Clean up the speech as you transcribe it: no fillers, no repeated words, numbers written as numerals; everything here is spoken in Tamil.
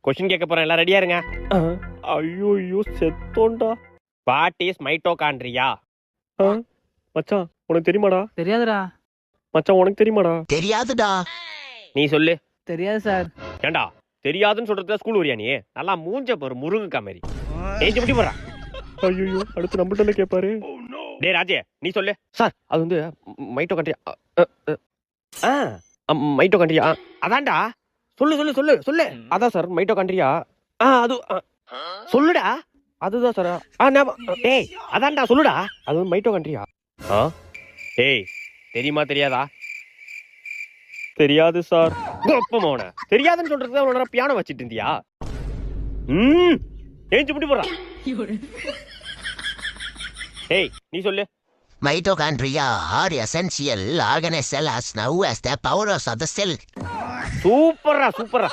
கொஸ்டின் கேட்க போறேன், எல்லாம் ரெடியா இருங்க. ஐயோ செத்தோண்டா. What is mitochondria? மச்சான் உனக்கு தெரியுமாடா? தெரியாதுடா. மச்சான் உனக்கு தெரியுமாடா? தெரியாதுடா. நீ சொல்லு. தெரியாது சார். ஏண்டா தெரியாதுன்னு சொல்றதுக்கு ஸ்கூல் வரியா நீ? நல்லா மூஞ்ச பாரு, முருங்கக்கா மாதிரி ஏஞ்சி முடி போறா. ஐயோ அடுத்து நம்மள்ட்ட கேட்பாரு. டேய் ராஜே நீ சொல்லு. சார் அது வந்து மைட்டோகாண்ட்ரியா. மைட்டோகாண்ட்ரியா அதான்டா. சொல்லு சொல்லு சொல்லு சொல்லு. அதான் சார் மைட்டோகாண்ட்ரியா. அது சொல்லுடா. அதுதான் சார். டேய் அதான்டா சொல்லுடா. அது வந்து மைட்டோகாண்ட்ரியா. டேய் தெரியுமா தெரியாதா? தெரியாது சார். கோப்பமோன தெரியாதுன்னு சொல்றதுக்கு உன்னோட பியானோ வச்சிட்டு இருந்தியா? ஏஞ்சி முடி போறா. டேய் நீ சொல்லு. Mitochondria are essential organelles as now as the powers of the cell. சூப்பரா சூப்பரா.